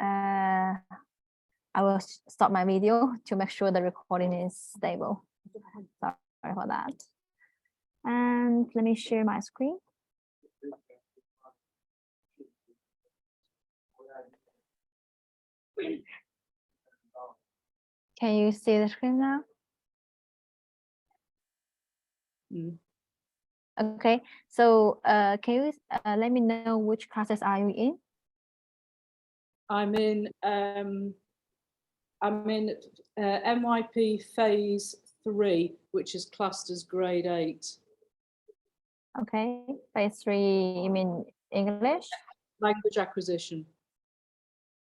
I will stop my video to make sure the recording is stable. Sorry for that. And let me share my screen. Can you see the screen now? Okay, so can you let me know which classes are you in? I'm in MYP phase 3, which is classed as grade 8. Okay, phase 3, you mean English? Language acquisition.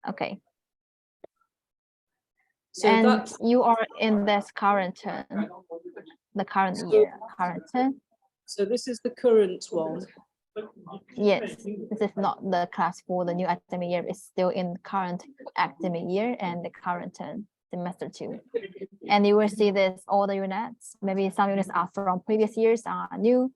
Okay. So and that's, you are in this current term, the current year, current term? So this is the current one. Yes, this is not the class for the new academic year. It's still in current academic year and the current term, semester 2. And you will see this all the units. Maybe some units are from previous years are new.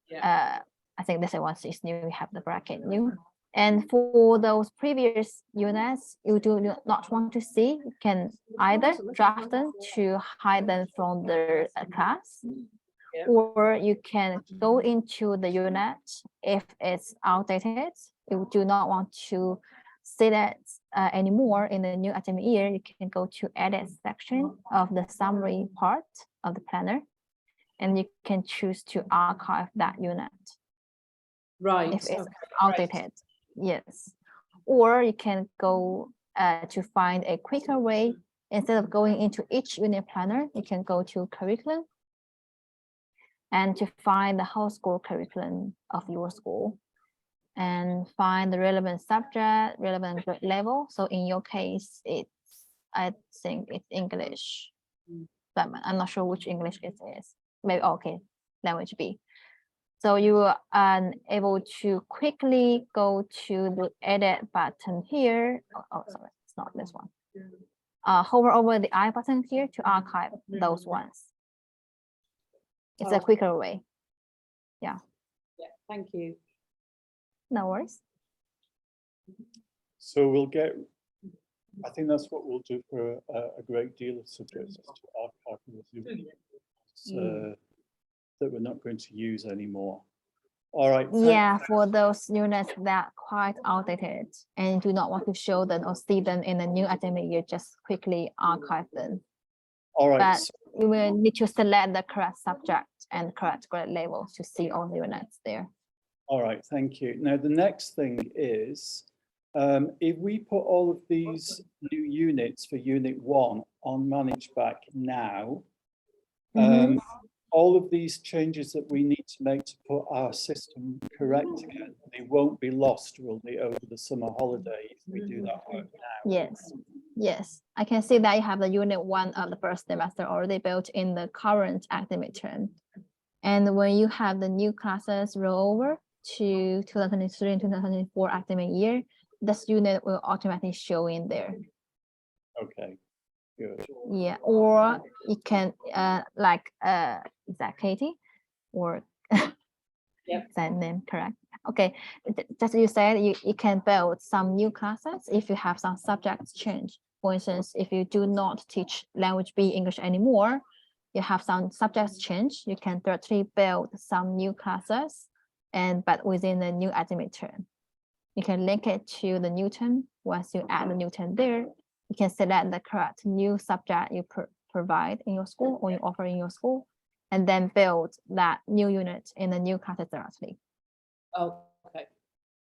Yeah. I think this one is new. We have the bracket new. And for those previous units you do not want to see, you can either draft them to hide them from the class. Yeah. Or you can go into the unit if it's outdated. You do not want to see that anymore in the new academic year. You can go to edit section of the summary part of the planner, and you can choose to archive that unit. Right. If it's outdated, right. Yes. Or you can go to find a quicker way. Instead of going into each unit planner, you can go to curriculum and to find the whole school curriculum of your school and find the relevant subject, relevant grade level. So in your case, I think it's English, but I'm not sure which English it is. Maybe, okay, language B. So you are able to quickly go to the edit button here. Oh, sorry, it's not this one. Hover over the I button here to archive those ones. It's a quicker way. Yeah. Yeah, thank you. No worries. So we'll get, I think that's what we'll do for a great deal of subjects, is to archive that we're not going to use anymore. All right. Yeah, for those units that are quite outdated and do not want to show them or see them in the new academic year, just quickly archive them. All right. But you will need to select the correct subject and correct grade level to see all the units there. All right, thank you. Now, the next thing is, if we put all of these new units for Unit 1 on Manage Back now, all of these changes that we need to make to put our system correct again, they won't be lost, will they, over the summer holiday if we do that work now? Yes, yes. I can see that you have the Unit 1 of the first semester already built in the current academic term. And when you have the new classes roll over to 2023 and 2024 academic year, this unit will automatically show in there. Okay, good. Yeah, or you can is that Katie or yep. Is that name correct? Okay, just you said you can build some new classes if you have some subjects change. For instance, if you do not teach language B English anymore, you have some subjects change, you can directly build some new classes, but within the new academic term. You can link it to the new term. Once you add the new term there, you can select the correct new subject you provide in your school or you offer in your school, and then build that new unit in the new classes directly. Oh, okay.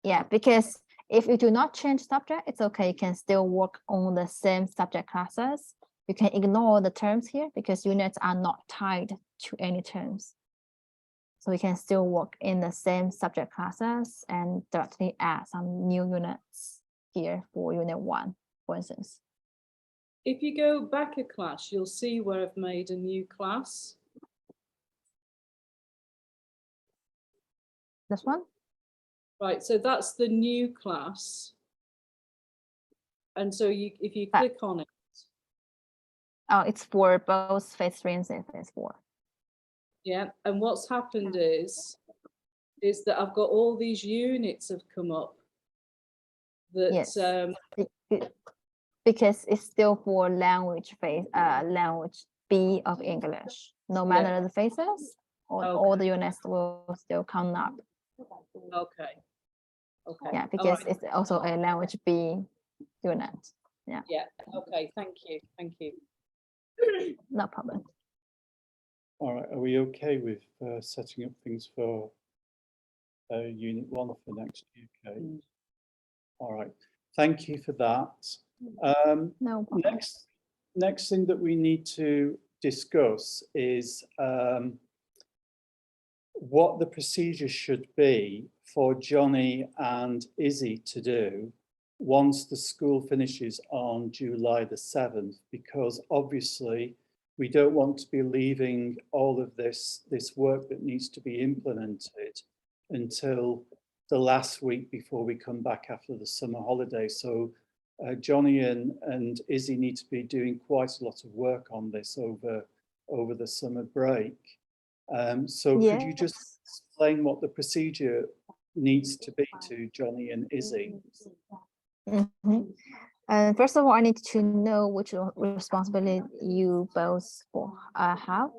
Yeah, because if you do not change subject, it's okay. You can still work on the same subject classes. You can ignore the terms here because units are not tied to any terms. So we can still work in the same subject classes and directly add some new units here for Unit 1, for instance. If you go back a class, you'll see where I've made a new class. This one? Right, so that's the new class. And so if you click on it. Oh, it's for both phase 3 and phase 4. Yeah, and what's happened is that I've got all these units have come up that Yes. Because it's still for language phase, language B of English. No matter the phases, all the units will still count up. Okay. Okay. Yeah, All because right. it's also a language B unit. Yeah. Yeah. Okay. Thank you. Thank you. No problem. All right, are we okay with setting up things for Unit 1 for next year, Kate? All right, thank you for that. No problem. Next thing that we need to discuss is what the procedure should be for Johnny and Izzy to do once the school finishes on July the 7th, because obviously we don't want to be leaving all of this work that needs to be implemented until the last week before we come back after the summer holiday. So Johnny and Izzy need to be doing quite a lot of work on this over the summer break. So could you just explain what the procedure needs to be to Johnny and Izzy? First of all, I need to know which responsibility you both have.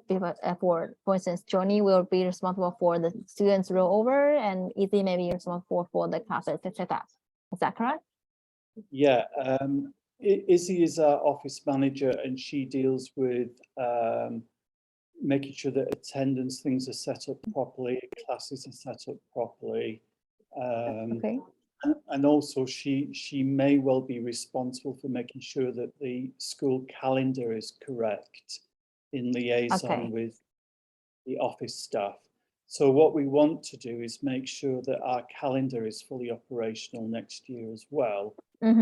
For instance, Johnny will be responsible for the students rollover, and Izzy may be responsible for the classes, etc. Is that correct? Yeah, Izzy is our office manager, and she deals with making sure that attendance things are set up properly, classes are set up properly. Okay. And also she may well be responsible for making sure that the school calendar is correct in liaison with the office staff. So what we want to do is make sure that our calendar is fully operational next year as well, so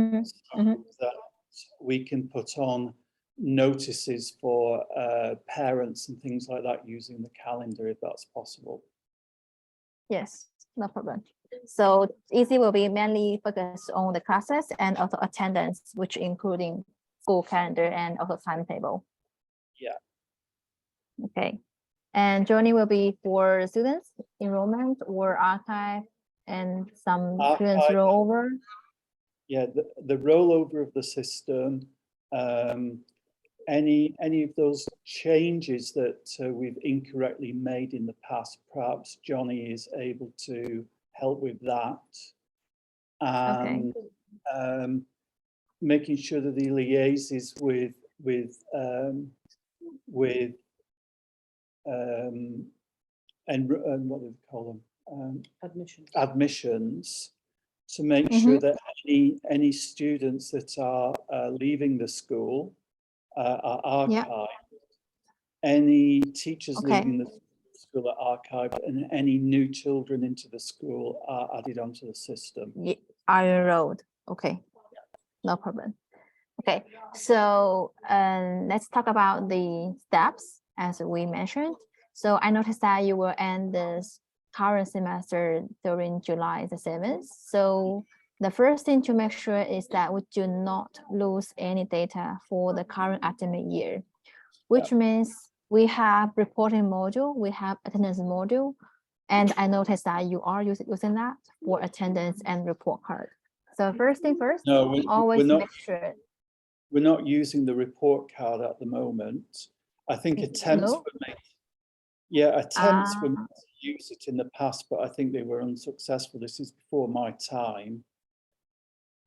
that we can put on notices for parents and things like that using the calendar, if that's possible. Yes, no problem. So Izzy will be mainly focused on the classes and also attendance, which including school calendar and also timetable. Yeah. Okay. And Johnny will be for students enrollment or archive and some students rollover. Yeah, the rollover of the system, any of those changes that we've incorrectly made in the past, perhaps Johnny is able to help with that. And making sure that he liaises with and what do they call them? Admissions, to make sure that any students that are leaving the school are archived. Any teachers leaving the school are archived, and any new children into the school are added onto the system. Iron Road. Okay, no problem. Okay, so let's talk about the steps as we mentioned. So I noticed that you will end this current semester during July the 7th. So the first thing to make sure is that we do not lose any data for the current academic year, which means we have reporting module, we have attendance module, and I noticed that you are using that for attendance and report card. So first thing first, always make sure. We're not using the report card at the moment. I think attempts were made. Yeah, attempts were made to use it in the past, but I think they were unsuccessful. This is before my time.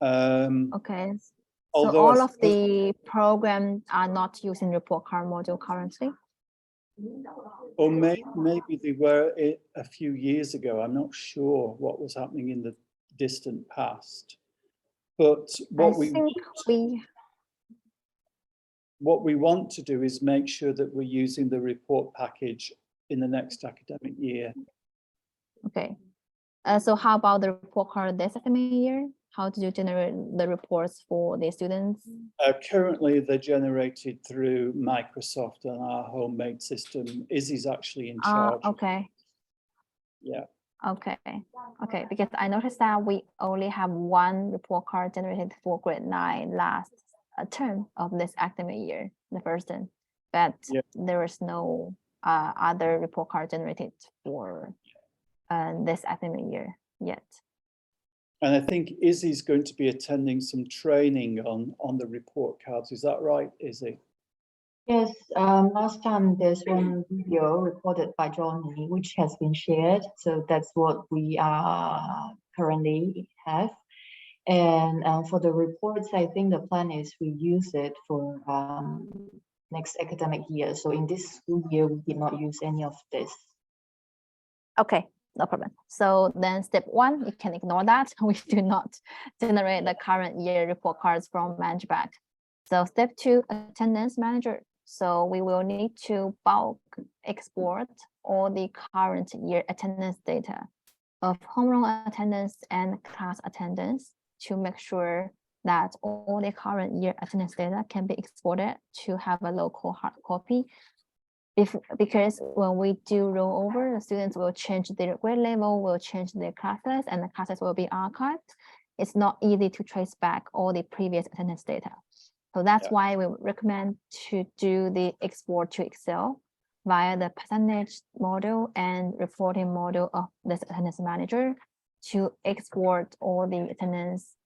Okay. So all of the programs are not using report card module currently? Or maybe they were a few years ago. I'm not sure what was happening in the distant past. But what we want to do is make sure that we're using the report package in the next academic year. Okay. So how about the report card this academic year? How do you generate the reports for the students? Currently, they're generated through Microsoft and our homemade system. Izzy's actually in charge. Okay. Yeah. Okay. Okay. Because I noticed that we only have one report card generated for grade 9 last term of this academic year, the first term, but there is no other report card generated for this academic year yet. And I think Izzy's going to be attending some training on the report cards. Is that right, Izzy? Yes, last time there's one video recorded by Johnny, which has been shared. So that's what we currently have. And for the reports, I think the plan is we use it for next academic year. So in this school year, we did not use any of this. Okay, no problem. So then step 1, you can ignore that. We do not generate the current year report cards from ManageBag. So step 2, attendance manager. So we will need to bulk export all the current year attendance data of homeroom attendance and class attendance to make sure that all the current year attendance data can be exported to have a local hard copy. Because when we do rollover, the students will change their grade level, will change their classes, and the classes will be archived. It's not easy to trace back all the previous attendance data. So that's why we recommend to do the export to Excel via the percentage model and reporting model of this attendance manager to export all the attendance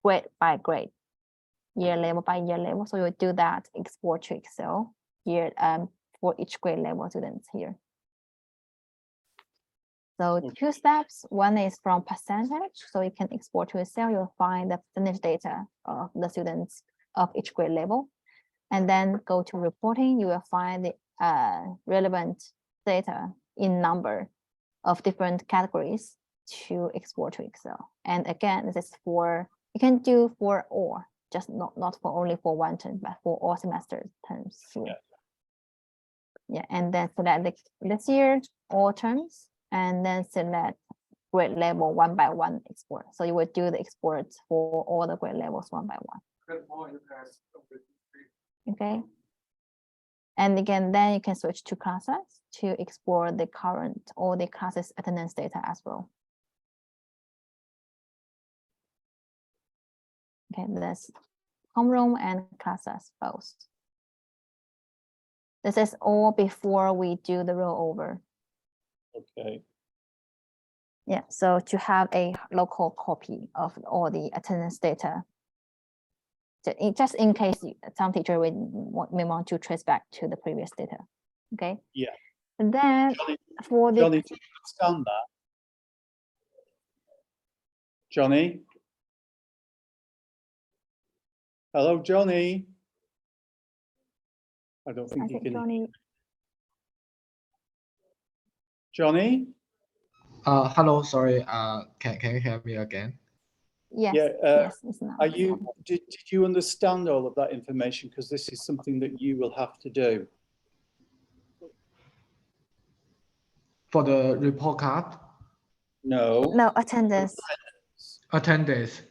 grade by grade, year level by year level. So you do that export to Excel here for each grade level students here. So 2 steps. One is from percentage. So you can export to Excel. You'll find the percentage data of the students of each grade level. And then go to reporting. You will find the relevant data in number of different categories to export to Excel. And again, this is for, you can do for all, just not for only for one term, but for all semester terms. Yeah, and then select this year, all terms, and then select grade level 1 by 1 export. So you will do the export for all the grade levels 1 by 1. Okay. And again, then you can switch to classes to export the current, all the classes attendance data as well. Okay, that's homeroom and classes both. This is all before we do the rollover. Okay. Yeah, so to have a local copy of all the attendance data, just in case some teacher may want to trace back to the previous data. Okay. Yeah. And then Johnny, for the Johnny, do you understand that? Johnny? Hello, Johnny. I don't think I you think can. Johnny. Johnny? Hello, sorry. Can you hear me again? Yes, Yeah, yes, it's not. did you understand all of that information? Because this is something that you will have to do. For the report card? No. No, attendance. Attendance.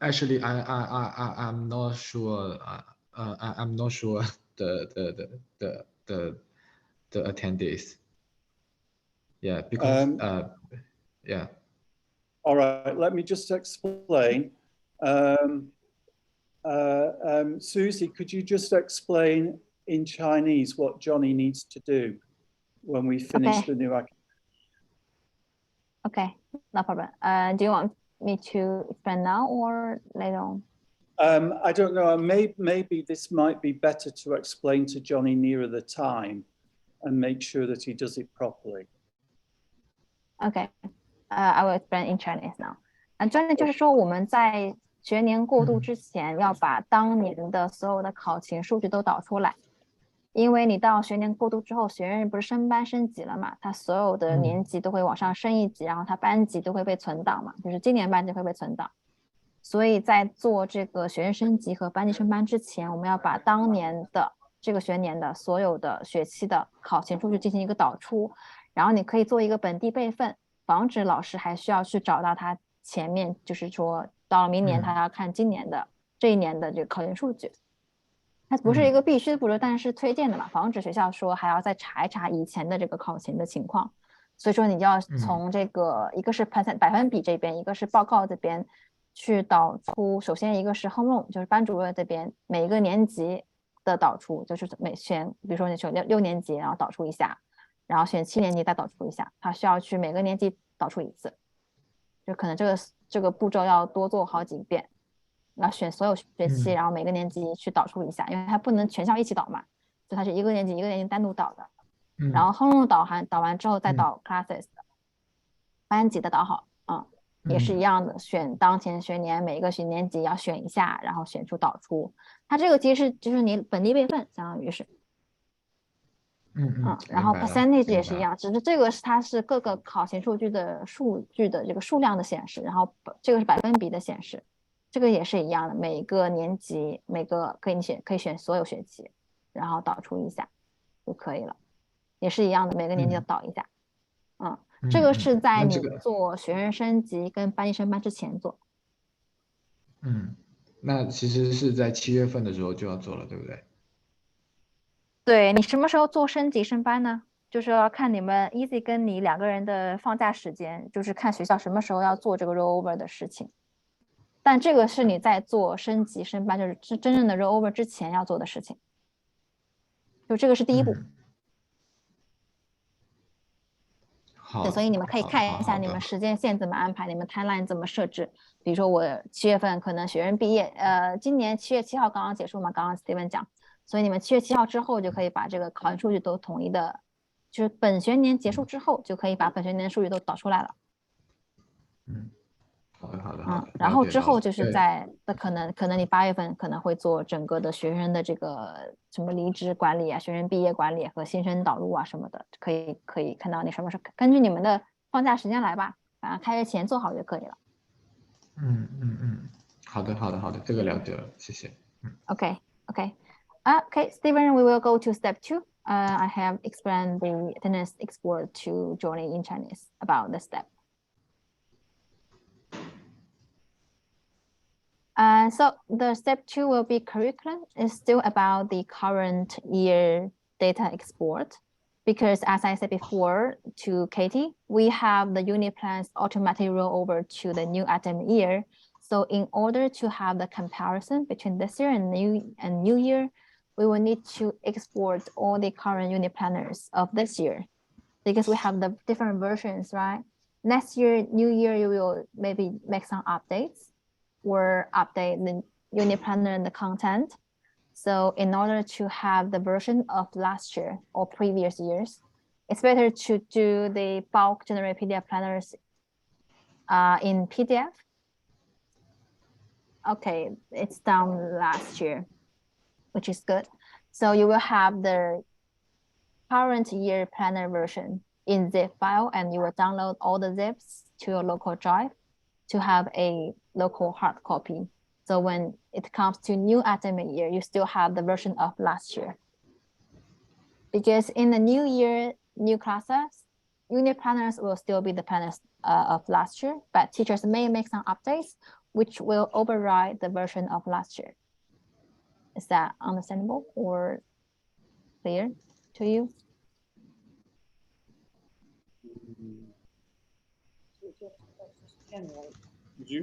Actually, I'm not sure. I'm not sure the attendance. Yeah, because yeah. All right, let me just explain. Susie, could you just explain in Chinese what Johnny needs to do when we finish the new academic? Okay, no problem. Do you want me to explain now or later on? I don't know. Maybe this might be better to explain to Johnny nearer the time and make sure that he does it properly. Okay, I will explain in Chinese now. Johnny 就是说我们在学年过渡之前要把当年的所有的考勤数据都导出来，因为你到学年过渡之后，学院不是升班升级了嘛，它所有的年级都会往上升一级，然后它班级都会被存档嘛，就是今年班级会被存档。所以在做这个学院升级和班级升班之前，我们要把当年的这个学年的所有的学期的考勤数据进行一个导出，然后你可以做一个本地备份，防止老师还需要去找到他前面，就是说到了明年他要看今年的这一年的这个考勤数据。它不是一个必须的步骤，但是推荐的嘛，防止学校说还要再查一查以前的这个考勤的情况。所以说你就要从这个一个是百分比这边，一个是报告这边去导出。首先一个是 homeroom， 就是班主任这边每一个年级的导出，就是比如说你选6年级，然后导出一下，然后选7年级再导出一下，他需要去每个年级导出1次，就可能这个步骤要多做好几遍，要选所有学期，然后每个年级去导出一下，因为他不能全校一起导嘛，所以他是一个年级一个年级单独导的，然后 home 导完之后再导 classes 的，班级的导好啊。也是一样的，选当前学年每一个学年级要选一下，然后选出导出。它这个其实就是你本地备份，相当于是，然后 percentage 也是一样，只是这个它是各个考勤数据的这个数量的显示，然后这个是百分比的显示，这个也是一样的，每个年级每个可以选所有学期，然后导出一下就可以了，也是一样的，每个年级要导一下，这个是在你做学生升级跟班级升班之前做。那其实是在7月份的时候就要做了，对不对？对，你什么时候做升级升班呢？就是要看你们 Easy 跟你2个人的放假时间，就是看学校什么时候要做这个 rollover 的事情。但这个是你在做升级升班，就是真正的 rollover 之前要做的事情。就这个是第一步。对，所以你们可以看一下你们时间线怎么安排，你们 timeline 怎么设置。比如说我7月份可能学生毕业，今年7月7号刚刚结束嘛，刚刚 Steven 讲，所以你们7月7号之后就可以把这个考研数据都统一的，就是本学年结束之后就可以把本学年的数据都导出来了。好的。然后之后就是可能你8月份可能会做整个的学生的这个什么离职管理啊、学生毕业管理和新生导入啊什么的，可以看到你什么时候根据你们的放假时间来吧，反正开学前做好就可以了。好的，这个了解了，谢谢。Okay, Steven, we will go to step 2. I have explained the attendance export to Johnny in Chinese about the step. So the step 2 will be curriculum. It's still about the current year data export, because as I said before to Katie, we have the unit plans automatically roll over to the new academic year. So in order to have the comparison between this year and new year, we will need to export all the current unit planners of this year, because we have the different versions, right? Next year, new year, you will maybe make some updates or update the unit planner and the content. So in order to have the version of last year or previous years, it's better to do the bulk generate PDF planners in PDF. Okay, it's done last year, which is good. So you will have the current year planner version in zip file, and you will download all the zips to your local drive to have a local hard copy. So when it comes to new academic year, you still have the version of last year. Because in the new year, new classes, unit planners will still be the planners of last year, but teachers may make some updates which will override the version of last year. Is that understandable or clear to you?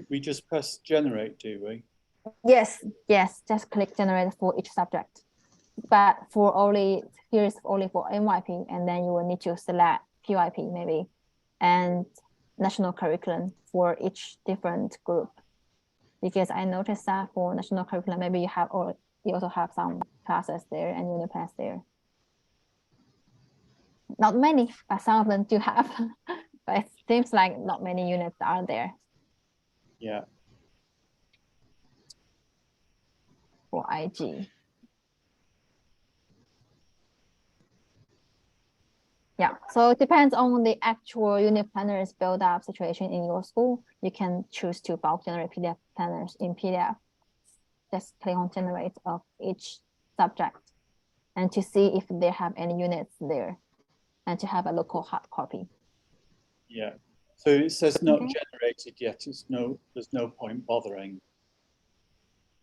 We just press generate, do we? Yes, just click generate for each subject. But for here's only for NYP, and then you will need to select PYP maybe, and national curriculum for each different group. Because I noticed that for national curriculum, maybe you also have some classes there and unit plans there. Not many, but some of them do have. But it seems like not many units are there. Yeah. For IG. Yeah, so it depends on the actual unit planners build up situation in your school. You can choose to bulk generate PDF planners in PDF. Just click on generate of each subject and to see if they have any units there and to have a local hard copy. Yeah, so it says not generated yet. There's no point bothering.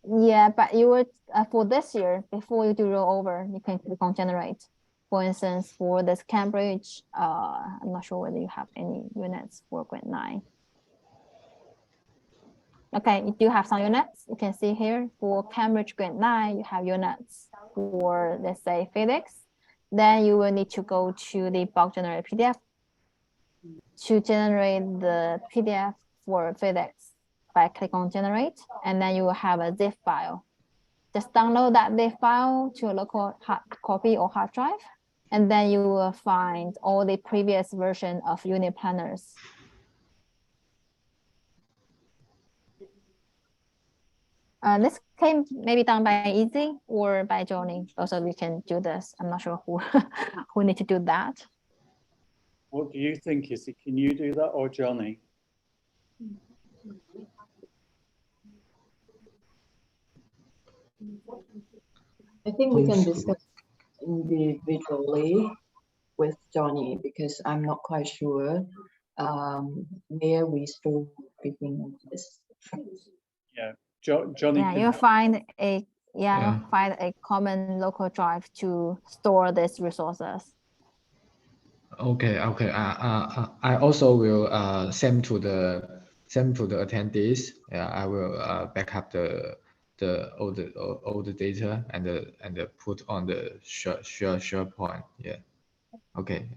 Yeah, but you would, for this year, before you do roll over, you can click on generate. For instance, for this Cambridge, I'm not sure whether you have any units for grade 9. Okay, you do have some units. You can see here for Cambridge grade 9, you have units for, let's say, physics, then you will need to go to the bulk generate PDF to generate the PDF for physics by click on generate, and then you will have a zip file. Just download that zip file to a local hard copy or hard drive, and then you will find all the previous version of unit planners. This can maybe done by Easy or by Johnny. Also, we can do this. I'm not sure who who need to do that. What do you think, Izzy? Can you do that or Johnny? I think we can discuss individually with Johnny because I'm not quite sure where we still begin this. Yeah, Johnny. Yeah, can you'll help. find a Yeah. find a common local drive to store these resources. Okay. I also will send to the attendees. Yeah, I will back up all the data and put on the SharePoint. Yeah. Okay.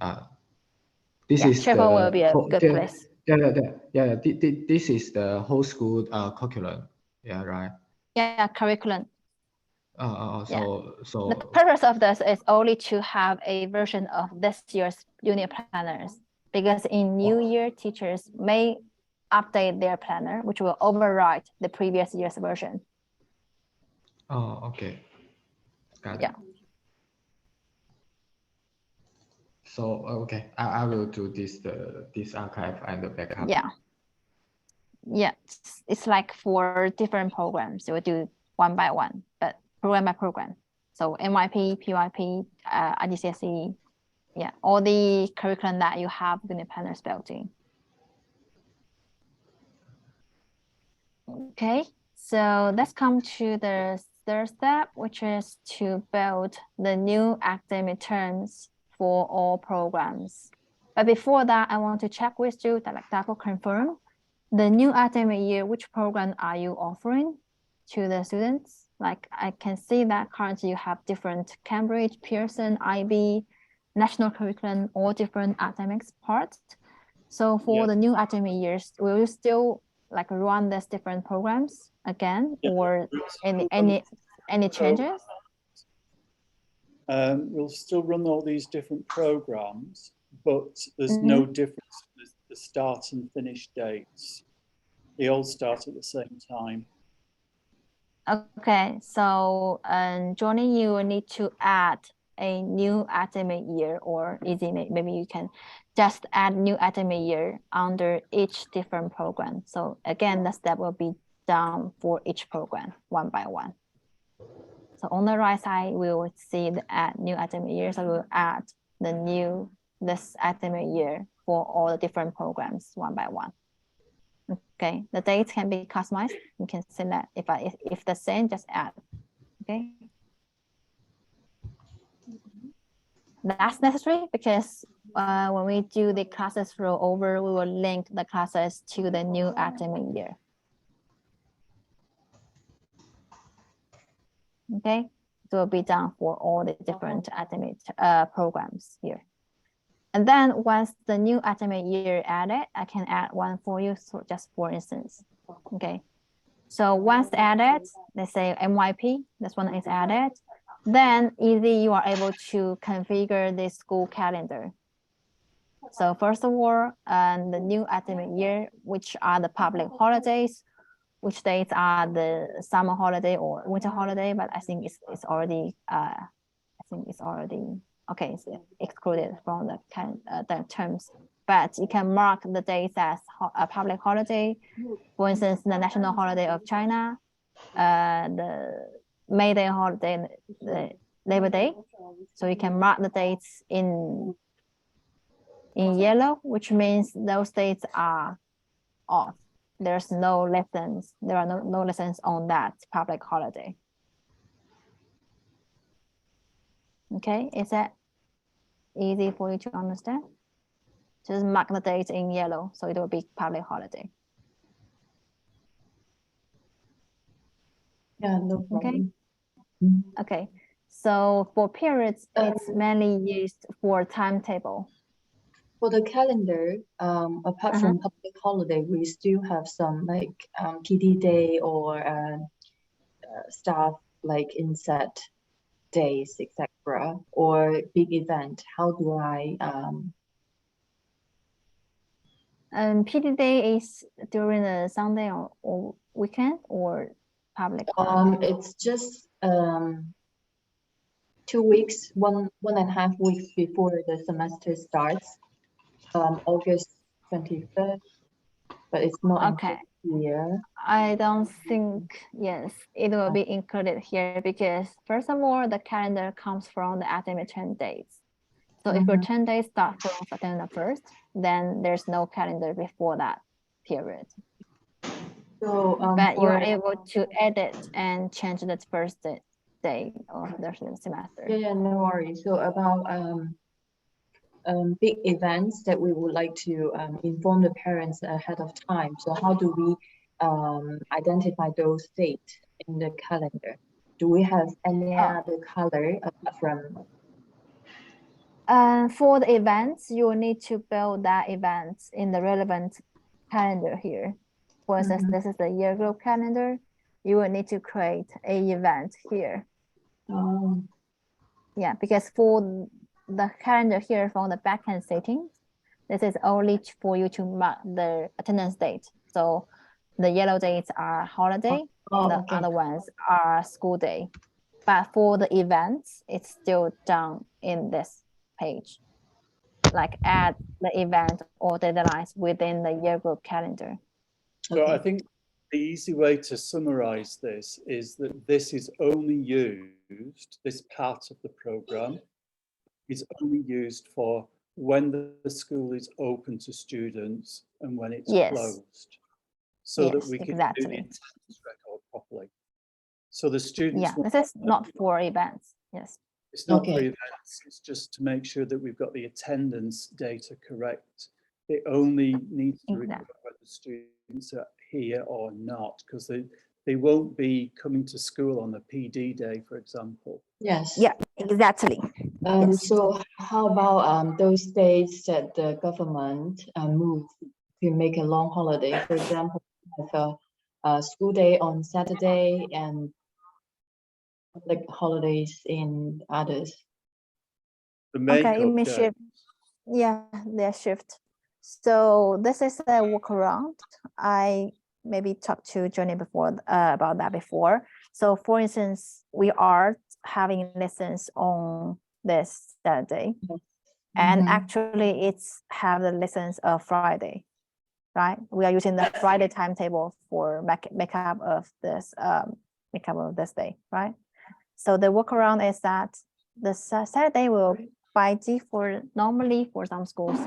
This is SharePoint will be a good place. Yeah. This is the whole school curriculum. Yeah. Right. Yeah, curriculum. So The purpose of this is only to have a version of this year's unit planners, because in new year, teachers may update their planner, which will override the previous year's version. Oh, okay. Got it. Yeah. So okay, I will do this archive and the backup. Yeah, it's like for different programs, you will do one by one, but program by program. So NYP, PYP, IGCSE, yeah, all the curriculum that you have unit planners built in. Okay, so let's come to the third step, which is to build the new academic terms for all programs. But before that, I want to check with you that double confirm the new academic year, which program are you offering to the students? Like I can see that currently you have different Cambridge, Pearson, IB, national curriculum, all different academics parts. So for the new academic years, will you still like run these different programs again, or any changes? We'll still run all these different programs, but there's no difference with the start and finish dates. They all start at the same time. Okay, so Johnny, you will need to add a new academic year, or easy, maybe you can just add new academic year under each different program. So again, the step will be done for each program one by one. So on the right side, we will see the add new academic year. So we'll add this academic year for all the different programs one by one. Okay, the dates can be customized. You can select if the same, just add. Okay. That's necessary because when we do the classes rollover, we will link the classes to the new academic year. Okay, it will be done for all the different academic programs here. And then once the new academic year added, I can add one for you. So just for instance, okay. So once added, let's say MYP, this one is added. Then easy, you are able to configure the school calendar. So first of all, the new academic year, which are the public holidays, which dates are the summer holiday or winter holiday, but I think it's already okay, it's excluded from the terms. But you can mark the dates as a public holiday. For instance, the national holiday of China, the May Day holiday, the Labor Day. So you can mark the dates in yellow, which means those dates are off. There's no lessons. There are no lessons on that public holiday. Okay, is that easy for you to understand? Just mark the dates in yellow, so it will be public holiday. Yeah, no problem. Okay, So for periods, it's mainly used for timetable. For the calendar, apart from public holiday, we still have some like PD day or staff like inset days, etc. or big event. How do I PD day is during a Sunday or weekend or public holiday? it's just 2 weeks, one and a half weeks before the semester starts, August 23rd, but it's not Okay. here. I don't think, yes, it will be included here because first of all, the calendar comes from the academic term dates. So if your 10 days start from September 1st, then there's no calendar before that period. So, But you're able to edit and change the first day of the semester. Yeah, no worries. So about big events that we would like to inform the parents ahead of time. So how do we identify those dates in the calendar? Do we have any other color apart from? For the events, you will need to build that event in the relevant calendar here. For instance, this is the year group calendar. You will need to create an event here. Yeah, because for the calendar here from the backend settings, this is only for you to mark the attendance date. So the yellow dates are holiday, the other ones are school day. But for the events, it's still done in this page. Like add the event or deadlines within the year group calendar. So I think the easy way to summarize this is that this is only used, this part of the program is only used for when the school is open to students and when it's closed. So that we can do the attendance record properly. So the students. Yeah, this is not for events. Yes. It's not for events, it's just to make sure that we've got the attendance data correct. It only needs to record whether the students are here or not, because they won't be coming to school on a PD day, for example. Yes. Yeah, exactly. So how about those days that the government moved to make a long holiday? For example, like a school day on Saturday and public holidays in others. Okay, you may shift. Yeah, their shift. So this is a workaround. I maybe talked to Johnny before about that before. So for instance, we are having lessons on this Saturday, and actually it's have the lessons of Friday, right? We are using the Friday timetable for makeup of this day, right? So the workaround is that the Saturday will by default, normally for some schools,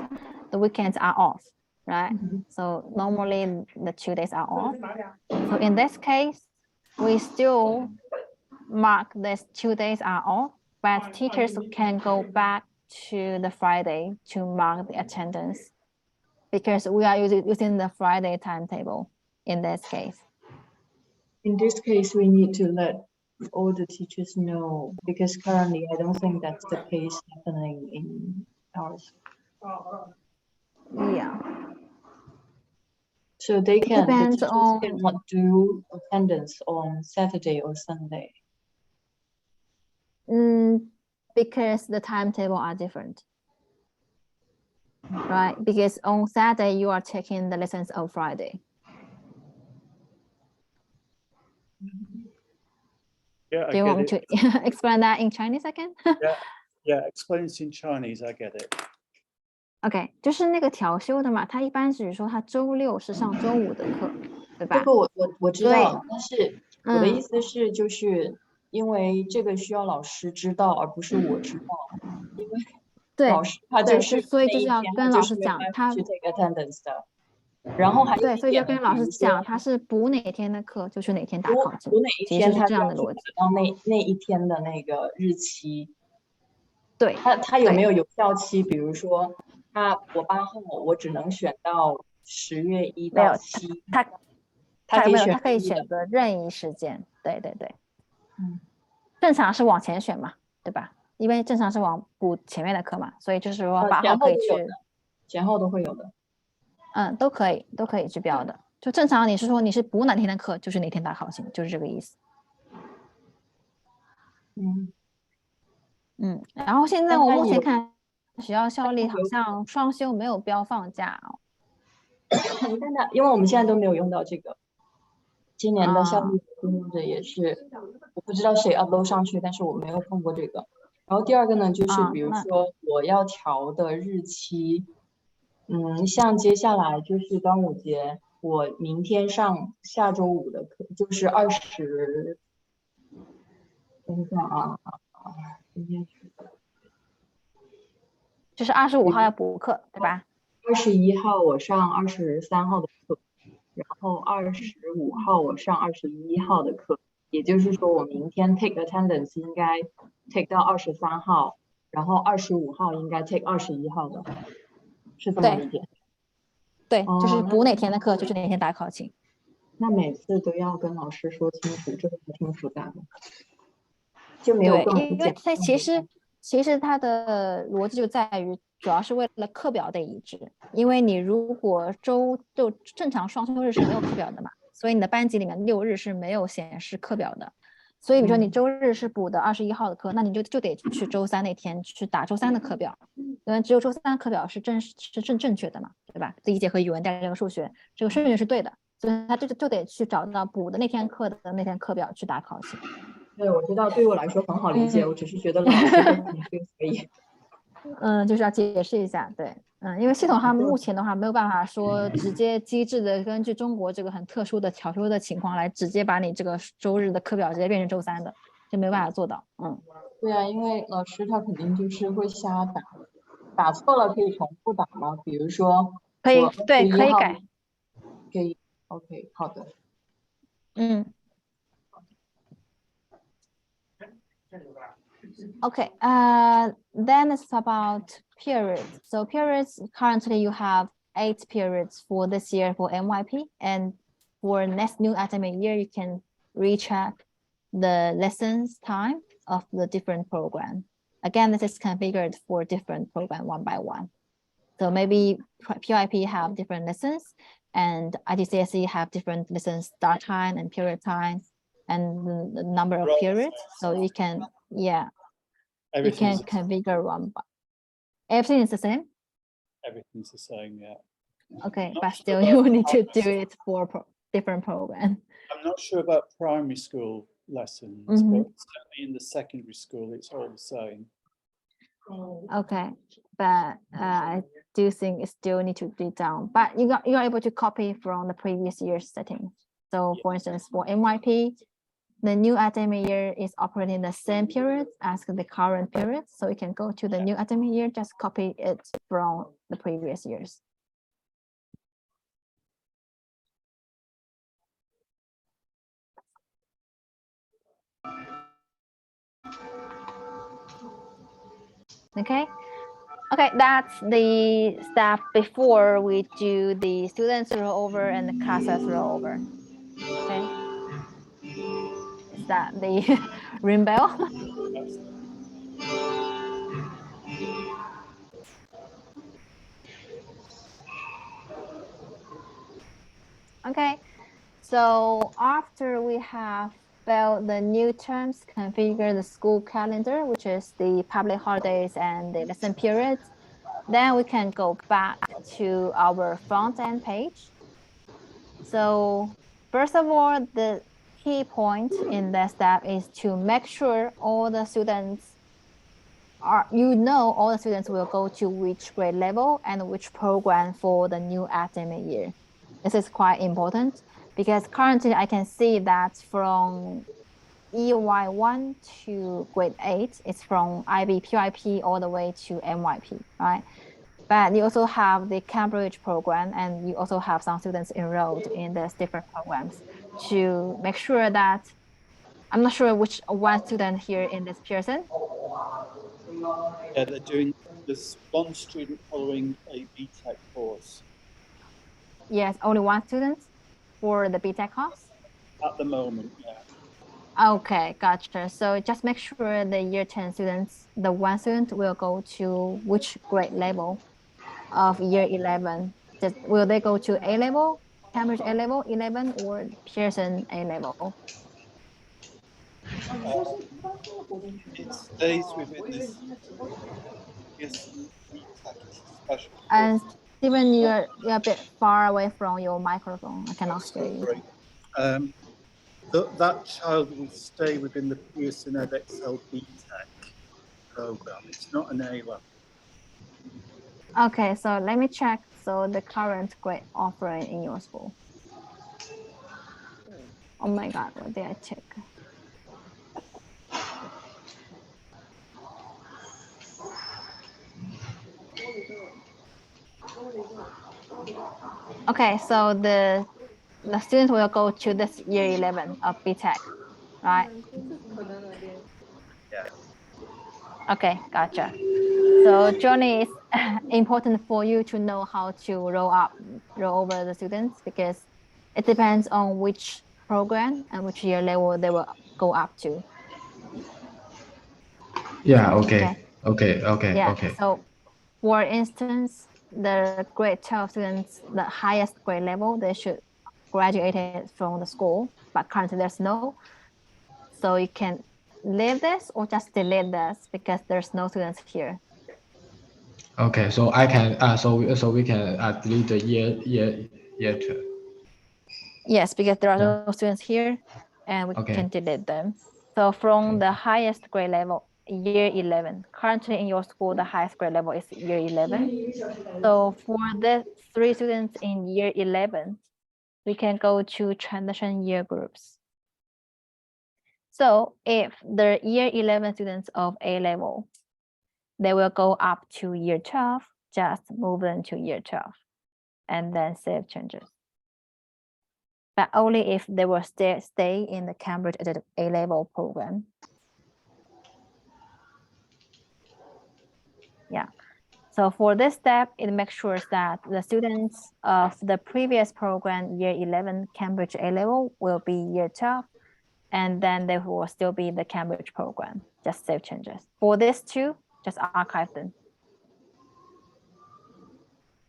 the weekends are off, right? So normally the 2 days are off. So in this case, we still mark these 2 days are off, but teachers can go back to the Friday to mark the attendance because we are using the Friday timetable in this case. In this case, we need to let all the teachers know, because currently I don't think that's the case happening in our school. Yeah. So they can, the Depends teachers on, cannot do attendance on Saturday or Sunday. Because the timetable are different, right? Because on Saturday you are taking the lessons on Friday. Yeah, do you want me to explain that in Chinese again? Yeah, explain it in Chinese, I get it. OK， 就是那个调休的嘛，他一般只是说他周六是上周五的课，对吧？这个我知道，但是我的意思是，就是因为这个需要老师知道，而不是我知道，因为老师他就是所以就是要跟老师讲，他去 take attendance 的。然后还有对，所以就跟老师讲，他是补哪天的课就去哪天打考绩，补哪一天，是这样的逻辑。到那一天的那个日期，对，他有没有有效期？比如说，我8号我只能选到10月1到7，他可以选择任意时间。对对对，正常是往前选嘛，对吧？因为正常是往补前面的课嘛，所以就是说8号可以去，前后都会有的。都可以去标的。就正常你是说你是补哪天的课，就是哪天打考勤，就是这个意思。然后现在我目前看学校效力好像双休没有标放假哦。因为我们现在都没有用到这个，今年的效力用的也是，我不知道谁 upload 上去，但是我没有碰过这个。然后第二个呢，就是比如说我要调的日期，像接下来就是端午节，我明天上下周五的课，就是20，等一下啊，今天是就是25号要补课，对吧？21号我上23号的课，然后25号我上21号的课，也就是说我明天 take attendance 应该 take 到23号，然后25号应该 take 21号的，是这么理解？对，就是补哪天的课就是哪天打考勤。那每次都要跟老师说清楚，这个还挺复杂的，就没有更因为它其实它的逻辑就在于，主要是为了课表的一致。因为你如果就正常双休日是没有课表的嘛，所以你的班级里面6日是没有显示课表的。所以比如说你周日是补的21号的课，那你就得去周3那天去打周3的课表，因为只有周3课表是正确的嘛，对吧？第一节和语文，第二节和数学，这个顺序是对的，所以他就得去找到补的那天课的那天课表去打考勤。对，我知道，对我来说很好理解，我只是觉得老师会confuse所以。就是要解释一下，对，因为系统上目前的话没有办法说直接机制的根据中国这个很特殊的调休的情况来直接把你这个周日的课表直接变成周3的，就没有办法做到。对啊，因为老师他肯定就是会瞎打错了可以重复打吗？比如说可以，对，可以改，可以 ，OK， 好的。Okay, then it's about periods. So periods, currently you have 8 periods for this year for NYP, and for next new academic year, you can recheck the lessons time of the different program. Again, this is configured for different program one by one. So maybe PYP have different lessons, and IGCSE have different lessons start time and period time, and the number of periods. So you can, you can configure one. Everything is the same? Everything's the same, yeah. Okay, but still you need to do it for different program. I'm not sure about primary school lessons, but certainly in the secondary school, it's all the same. Okay, but I do think it still need to be done. But you are able to copy from the previous year's settings. So for instance, for NYP, the new academic year is operating the same period as the current period. So you can go to the new academic year, just copy it from the previous years. Okay, that's the step before we do the students rollover and the classes rollover. Okay, is that the ring bell? Okay, so after we have built the new terms, configure the school calendar, which is the public holidays and the lesson periods, then we can go back to our front end page. So first of all, the key point in that step is to make sure all the students all the students will go to which grade level and which program for the new academic year. This is quite important because currently I can see that from EY1 to grade 8, it's from IB PYP all the way to NYP, right? But you also have the Cambridge program, and you also have some students enrolled in these different programs to make sure that, I'm not sure which one student here in this Pearson. Yeah, there's one student following a BTEC course. Yes, only one student for the BTEC course? At the moment, yeah. Okay, gotcha. So just make sure the year 10 students, the one student will go to which grade level of year 11? Just, will they go to A level, Cambridge A level 11, or Pearson A level? It stays within this. Yes, special And course. Stephen, you're a bit far away from your microphone. I cannot hear you. Sorry. That child will stay within the Pearson EdXL BTEC program. It's not an A level. Okay, so let me check. So the current grade offering in your school. Oh my God, what did I check? Okay, so the students will go to this year 11 of BTEC, right? Yeah. Okay, gotcha. So Johnny, it's important for you to know how to roll over the students, because it depends on which program and which year level they will go up to. Yeah, okay. Okay. Yeah, so for instance, the grade 12 students, the highest grade level, they should graduate from the school, but currently there's no. So you can leave this or just delete this because there's no students here. Okay, so I can so we can delete the year 2. Yes, because there are Yeah. no students here and we Okay. can delete them. So from the highest grade level, year 11, currently in your school, the highest grade level is year 11. So for the 3 students in year 11, we can go to transition year groups. So if the year 11 students of A level, they will go up to year 12, just move them to year 12 and then save changes. But only if they will stay in the Cambridge A level program. Yeah. So for this step, it makes sure that the students of the previous program, year 11 Cambridge A level, will be year 12, and then they will still be the Cambridge program. Just save changes. For these two, just archive them.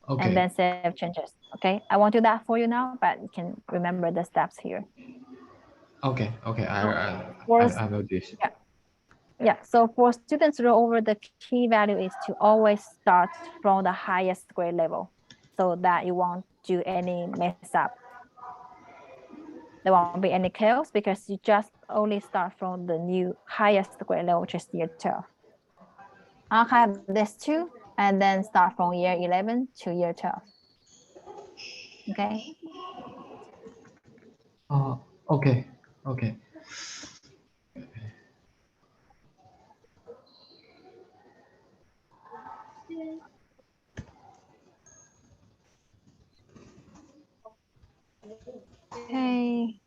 Okay. And then save changes. Okay, I won't do that for you now, but you can remember the steps here. Okay. I know this. Yeah, so for students rollover, the key value is to always start from the highest grade level so that you won't do any mess up. There won't be any chaos because you just only start from the new highest grade level, which is year 12. Archive this too, and then start from year 11 to year 12. Okay. Okay. Okay,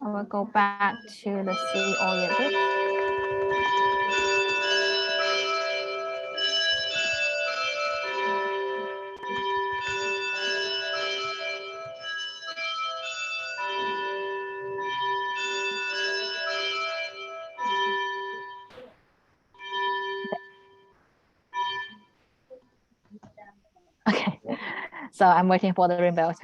I will go back to the see all your groups. Okay, so I'm waiting for the rebuild.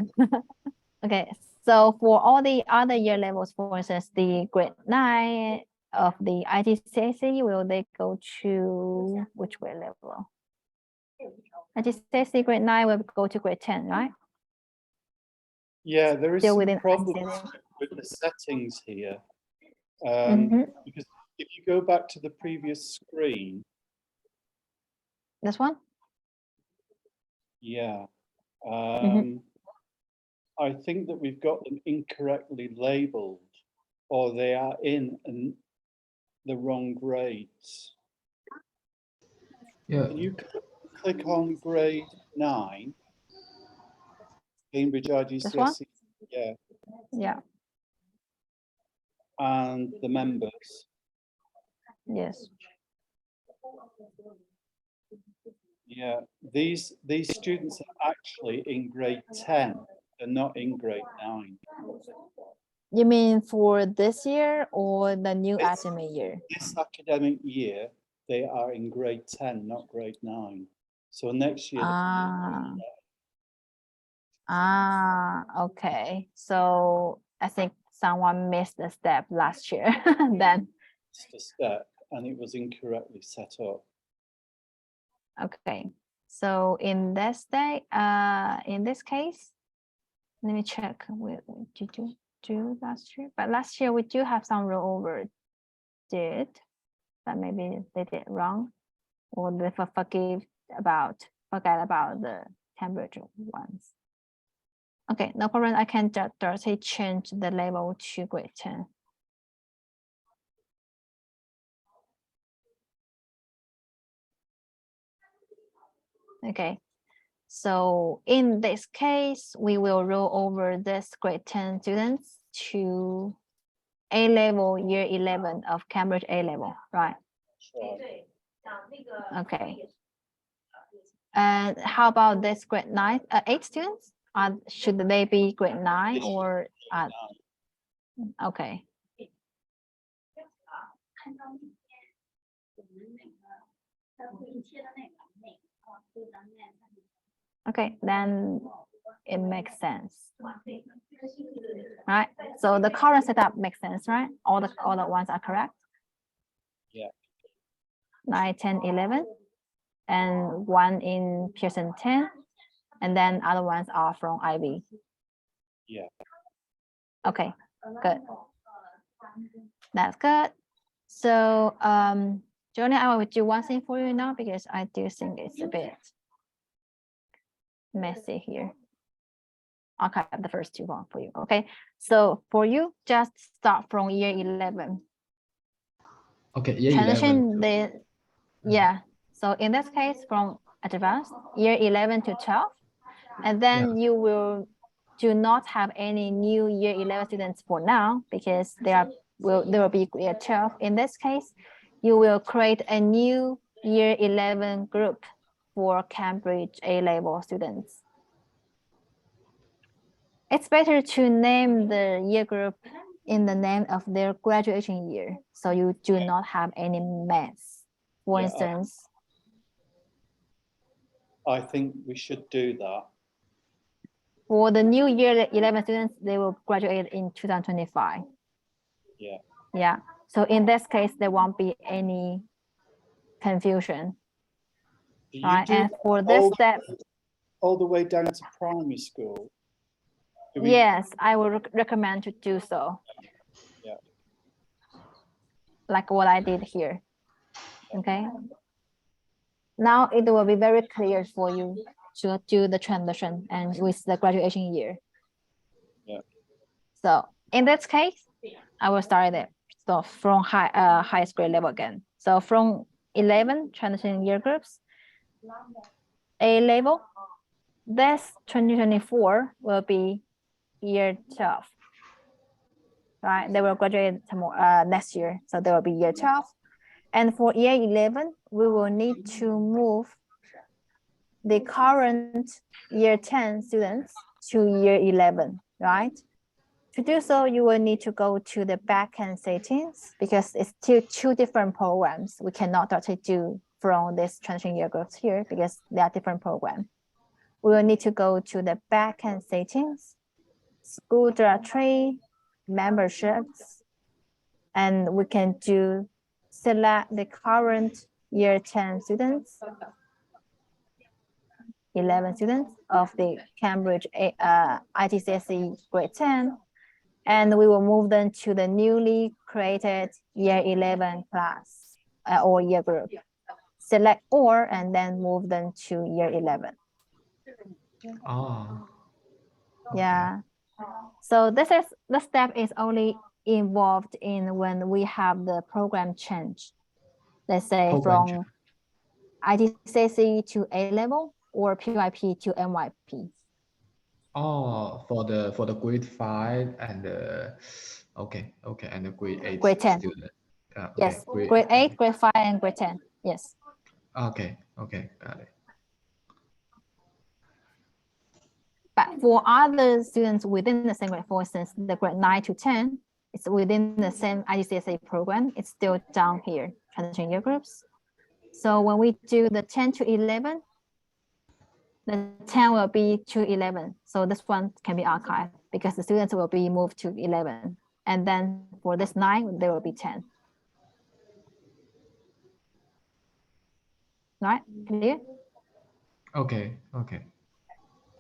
Okay, so for all the other year levels, for instance, the grade 9 of the IGCSE, will they go to which grade level? IGCSE grade 9 will go to grade 10, right? Yeah, there is Still some within problems IGCSE. with the settings here. Mhm. Because if you go back to the previous screen, This one? yeah, Mhm. I think that we've got them incorrectly labeled, or they are in the wrong grades. Yeah. Can you click on grade 9, Cambridge This one? IGCSE? Yeah, Yeah. and the members. Yes. Yeah, these students are actually in grade 10. They're not in grade 9. You mean for this year or the new This- academic year? This academic year, they are in grade 10, not grade 9. So next year, Okay. So I think someone missed the step last year then. it's the step, and it was incorrectly set up. Okay. So in this in this case, let me check. Did you do last year? But last year we do have some rollover did, but maybe they did wrong, or they forget about the Cambridge ones. Okay, no problem. I can just directly change the label to grade 10. Okay, so in this case, we will roll over this grade 10 students to A level year 11 of Cambridge A level, right? That's right. Okay. And how about this grade 9, 8 students? Should they be grade 9 This should or Now, okay? Okay, then it makes sense, right? So the current setup makes sense, right? All the ones are correct. Yeah. 9, 10, 11, and one in Pearson 10, and then other ones are from IB. Yeah. Okay, good. That's good. So, Johnny, I will do one thing for you now because I do think it's a bit messy here. I'll cut the first two one for you. Okay, so for you, just start from year 11. Okay, year Transition 11. yeah. So in this case, from advanced year 11 to 12, and then you will do not have any new year 11 students for now because there will be year 12. In this case, you will create a new year 11 group for Cambridge A-level students. It's better to name the year group in the name of their graduation year, so you do not have any mess. For Yeah, instance, I think we should do that. for the new year 11 students, they will graduate in 2025. Yeah. Yeah. So in this case, there won't be any confusion. Do you Right. do And for this step, all the way down to primary school? Do we- yes, I would recommend to do so. Yeah. Like what I did here. Okay. Now it will be very clear for you to do the transition and with the graduation year. Yeah. So in this case, I will start it. So from highest grade level again. So from 11 transition year groups, A level, this 2024 will be year 12. Right, they will graduate next year, so there will be year 12. And for year 11, we will need to move the current year 10 students to year 11, right? To do so, you will need to go to the backend settings because it's still two different programs. We cannot directly do from this transition year groups here because they are different programs. We will need to go to the backend settings, school directory, memberships, and we can do select the current year 10 students, 11 students of the Cambridge ITCSE grade 10, and we will move them to the newly created year 11 class or year group. Select or and then move them to year 11. Oh. Yeah. So this is the step is only involved in when we have the program change. Let's say from ITCC to A level or PYP to NYP. Oh, for the grade 5 and okay, and the grade 8 Grade 10. student. Okay, Yes, grade 8, grade 5, and grade 10. Yes. Okay, got it. But for other students within the same grade, for instance, the grade 9 to 10, it's within the same IGCSE program, it's still down here, transition year groups. So when we do the 10 to 11, the 10 will be to 11. So this one can be archived because the students will be moved to 11. And then for this 9, there will be 10. Right, clear? Okay, okay.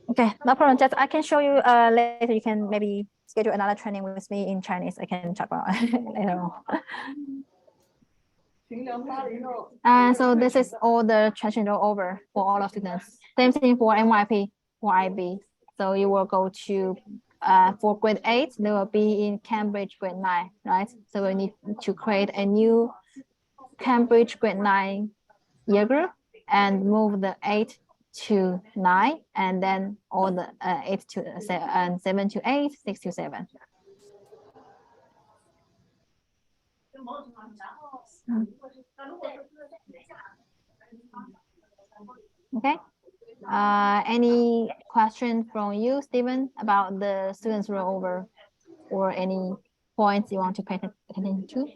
Okay, no problem. Just I can show you later. You can maybe schedule another training with me in Chinese. I can talk about later on. So this is all the transition over for all of students. Same thing for NYP, for IB. So you will go to for grade 8, they will be in Cambridge grade 9, right? So we need to create a new Cambridge grade 9 year group and move the 8 to 9, and then all the 8 to 7 to 8, 6 to 7. Okay. Any question from you, Stephen, about the students rollover, or any points you want to pay attention to?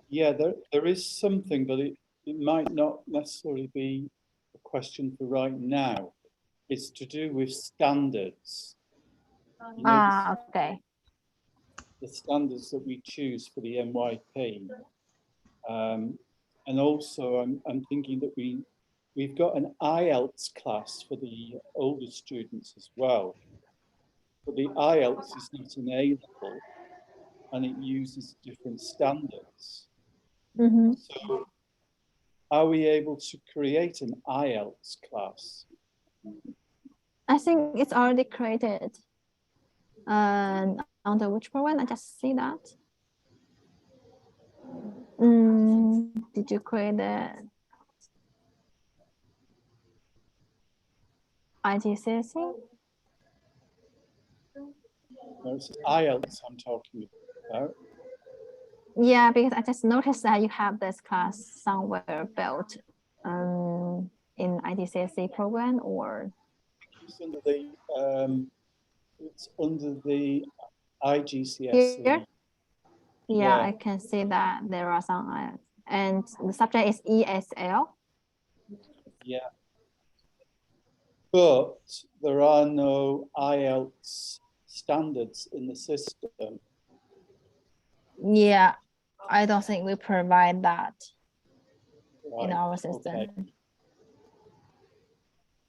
Yeah, there is something, but it might not necessarily be a question for right now. It's to do with standards. You know, Okay. the standards that we choose for the NYP. And also I'm thinking that we've got an IELTS class for the older students as well. But the IELTS is not an A-level and it uses different standards. Mm-hmm. So are we able to create an IELTS class? I think it's already created. Under which program? I just see that. Did you create the IGCSE? No, it's IELTS I'm talking about. Yeah, because I just noticed that you have this class somewhere built in IGCSE program, or it's under the IGCSE. Here? Yeah, Yeah. I can see that there are some IELTS. And the subject is ESL. Yeah. But there are no IELTS standards in the system. Yeah, I don't think we provide that in Right, our system. okay.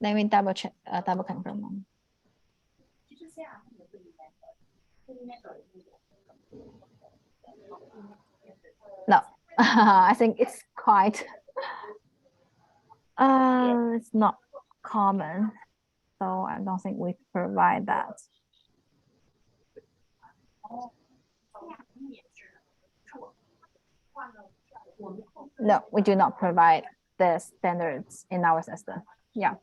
Let me double check, double confirm. No, I think it's quite, it's not common. So I don't think we provide that. No, we do not provide the standards in our system. Yeah.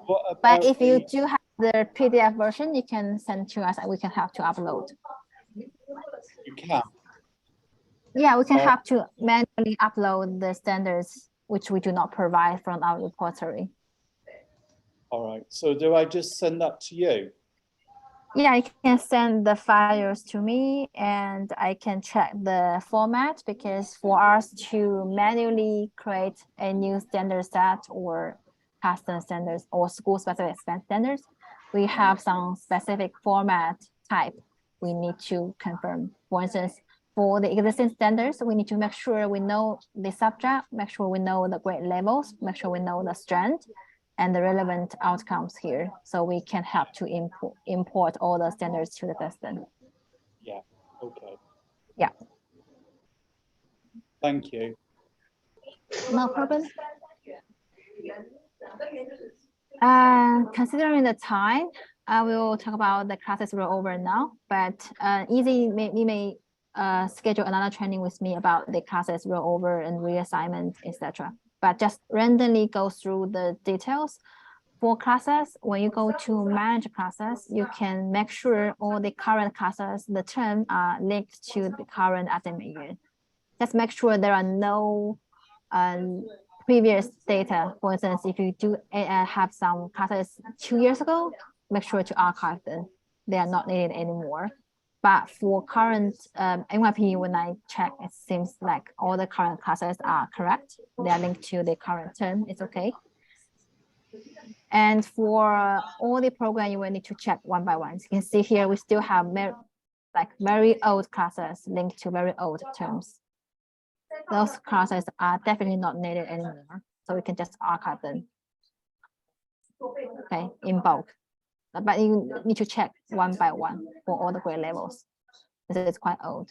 What But about if you do have the PDF version, you can send to us and we can have to upload. You can. Yeah, we can have to manually upload the standards, which we do not provide from our repository. All right, so do I just send that to you? Yeah, you can send the files to me and I can check the format, because for us to manually create a new standard set or custom standards or school specific standards, we have some specific format type we need to confirm. For instance, for the existing standards, we need to make sure we know the subject, make sure we know the grade levels, make sure we know the strength and the relevant outcomes here, so we can help to import all the standards to the system. Yeah, okay. Yeah. Thank you. No problem. Considering the time, I will talk about the classes rollover now, but we may schedule another training with me about the classes rollover and reassignment, etc. But just randomly go through the details. For classes, when you go to manage classes, you can make sure all the current classes, the term are linked to the current academic year. Just make sure there are no previous data. For instance, if you do have some classes 2 years ago, make sure to archive them. They are not needed anymore. But for current NYP, when I check, it seems like all the current classes are correct. They are linked to the current term. It's okay. And for all the program, you will need to check one by one. As you can see here, we still have very old classes linked to very old terms. Those classes are definitely not needed anymore. So we can just archive them. Okay, in bulk. But you need to check one by one for all the grade levels. This is quite old.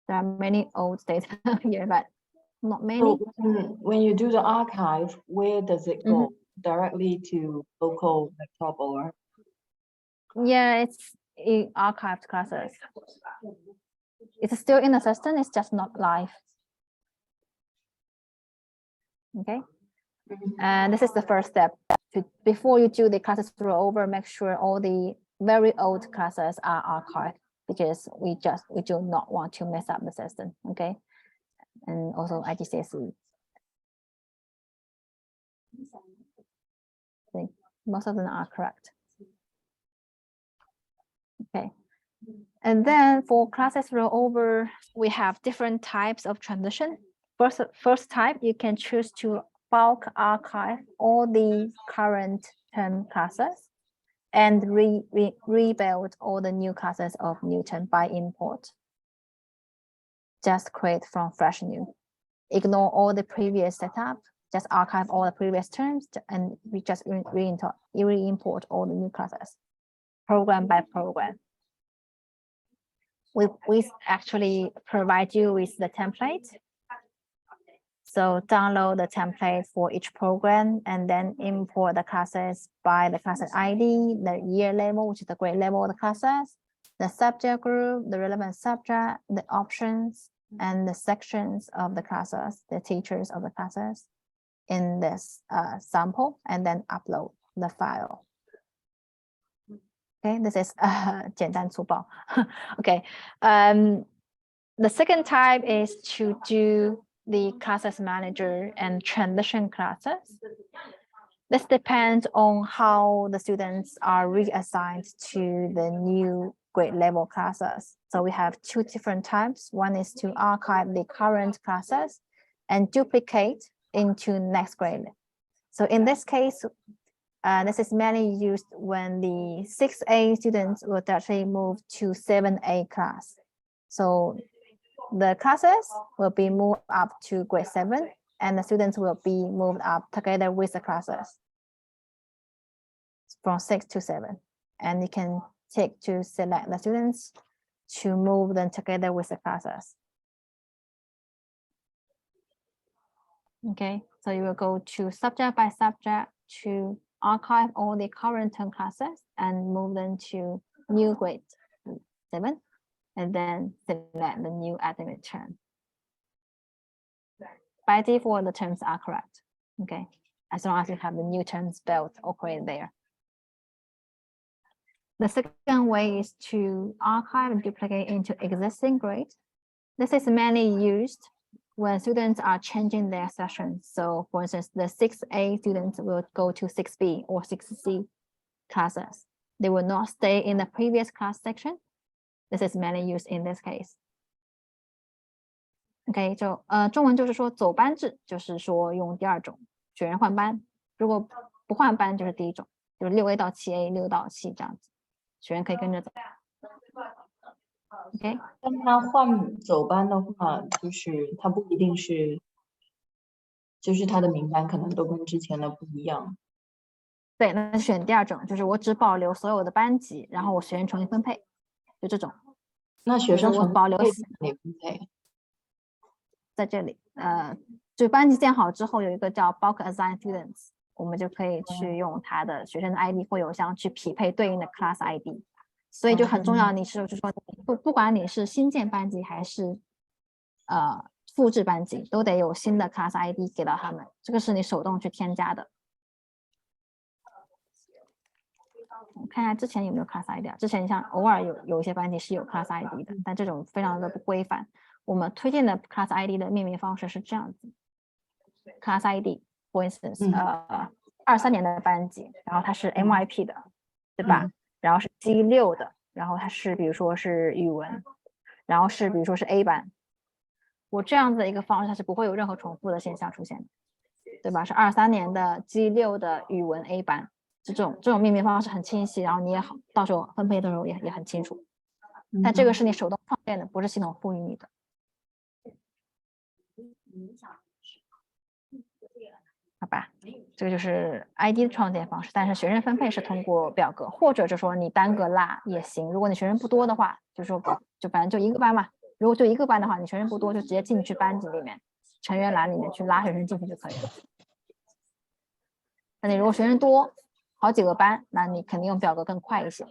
There are many old data here, but not many. So when you do the archive, where does it go? Directly to local laptop or? Yeah, it's in archived classes. It's still in the system, it's just not live. Okay. And this is the first step. Before you do the classes rollover, make sure all the very old classes are archived, because we do not want to mess up the system. Okay. And also IGCSE. I think most of them are correct. Okay. And then for classes rollover, we have different types of transition. First type, you can choose to bulk archive all the current term classes and rebuild all the new classes of new term by import. Just create from fresh new. Ignore all the previous setup, just archive all the previous terms, and we just re-import all the new classes, program by program. We actually provide you with the template. So download the template for each program and then import the classes by the class ID, the year level, which is the grade level of the classes, the subject group, the relevant subject, the options, and the sections of the classes, the teachers of the classes in this sample, and then upload the file. Okay, this is 简单粗暴. Okay, the second type is to do the classes manager and transition classes. This depends on how the students are reassigned to the new grade level classes. So we have two different types. One is to archive the current classes and duplicate into next grade. So in this case, this is mainly used when the 6A students will actually move to 7A class. So the classes will be moved up to grade 7, and the students will be moved up together with the classes from 6 to 7. And you can take to select the students to move them together with the classes. Okay, so you will go to subject by subject to archive all the current term classes and move them to new grade 7, and then select the new academic term. By default, the terms are correct. Okay, as long as you have the new term spelled or created there. The second way is to archive and duplicate into existing grade. This is mainly used when students are changing their sessions. So for instance, the 6A students will go to 6B or 6C classes. They will not stay in the previous class section. This is mainly used in this case. OK， 中文就是说走班制，就是说用第二种学员换班。如果不换班就是第一种，就是 6A 到 7A、6到7这样子，学员可以跟着走。OK， 但他换走班的话，就是他不一定是，就是他的名单可能都跟之前的不一样。对，那选第二种，就是我只保留所有的班级，然后我学员重新分配，就这种。那学生我保留哪里分配？在这里，就班级建好之后有一个叫 bulk assign students， 我们就可以去用他的学生的 ID 或邮箱去匹配对应的 class ID。所以就很重要，你是就是说不管你是新建班级还是复制班级，都得有新的 class ID 给到他们，这个是你手动去添加的。我看一下之前有没有 class ID 啊？之前像偶尔有一些班级是有 class ID 的，但这种非常的不规范。我们推荐的 class ID 的命名方式是这样子， class ID，for instance，23年的班级，然后它是 MIP 的，对吧？然后是 G6的，然后它是比如说是语文，然后是比如说是 A 班，我这样子的一个方式，它是不会有任何重复的现象出现的，对吧？是23年的 G6的语文 A 班，这种命名方式很清晰，然后你也好，到时候分配的时候也很清楚。但这个是你手动创建的，不是系统赋予你的。好吧，这个就是 ID 的创建方式，但是学生分配是通过表格，或者就说你单个拉也行。如果你学生不多的话，就说就反正就一个班嘛。如果就一个班的话，你学生不多，就直接进去班级里面成员栏里面去拉学生进去就可以了。那你如果学生多，好几个班，那你肯定用表格更快一些。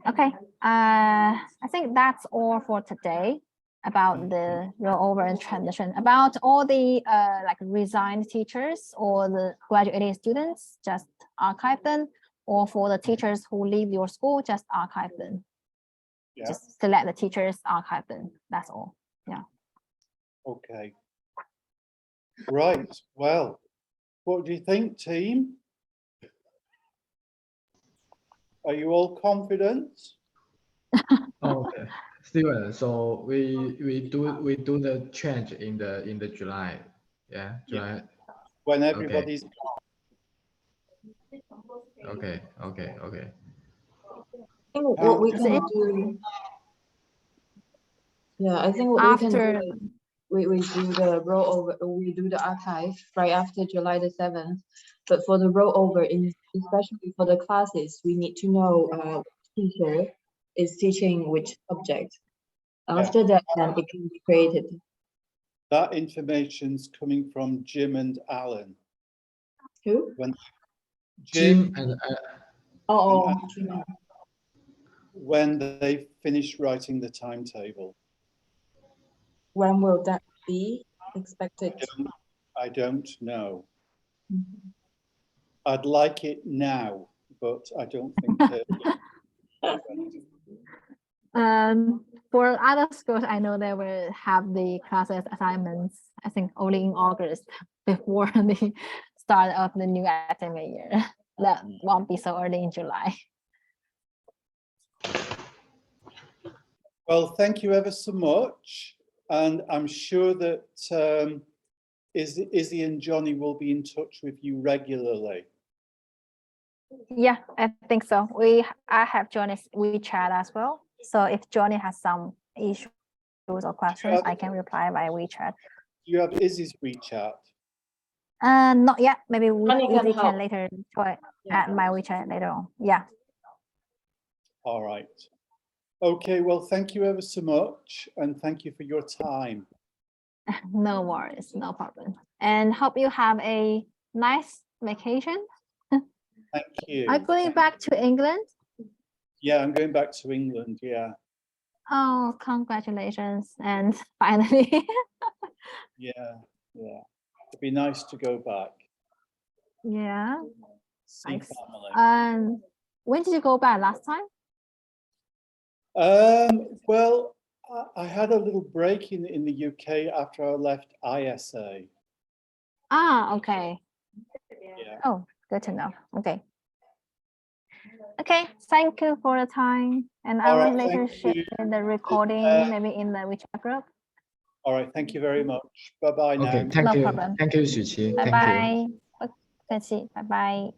Okay, I think that's all for today about the rollover and transition. About all the like resigned teachers or the graduating students, just archive them. Or for the teachers who leave your school, just archive them. Yeah. Just select the teachers, archive them. That's all. Yeah. Okay. Right. Well, what do you think, team? Are you all confident? Okay, Steven. So we do the change in the July. Yeah, July. When everybody's Okay. I think what we can do. Yeah, I think what After we do the rollover, we do the archive right after July the 7th. But for the rollover, especially for the classes, we need to know which teacher is teaching which subject. After that, then it can be created. that information's coming from Jim and Alan. Who? When Jim Jim Oh, when they finish writing the timetable. when will that be expected? I don't know. I'd like it now, but I don't think for other schools, I know they will have the classes assignments, I think only in August before the start of the new academic year. That won't be so early in July. Well, thank you ever so much. And I'm sure that Izzy and Johnny will be in touch with you regularly. Yeah, I think so. I have Johnny's WeChat as well. So if Johnny has some issues or questions, I can reply via WeChat. Do you have Izzy's WeChat? Not yet. Maybe Johnny we can can later try add my WeChat later on. Yeah. All right. Okay, well, thank you ever so much. And thank you for your time. No worries, no problem. And hope you have a nice vacation. Thank you. Are you going back to England? Yeah, I'm going back to England. Yeah. Oh, congratulations. And finally. Yeah. It'd be nice to go back. Yeah. See Nice. family. When did you go back last time? Well, I had a little break in the UK after I left ISA. Ah, okay. Yeah. Oh, good to know. Okay. Okay, thank you for the time. And I All will right, later thank share you. the recording, maybe in the WeChat group. All right, thank you very much. Bye-bye now. Okay, thank No you. problem. Thank you, Xuqi. Bye Thank you. bye. 不客气，拜拜。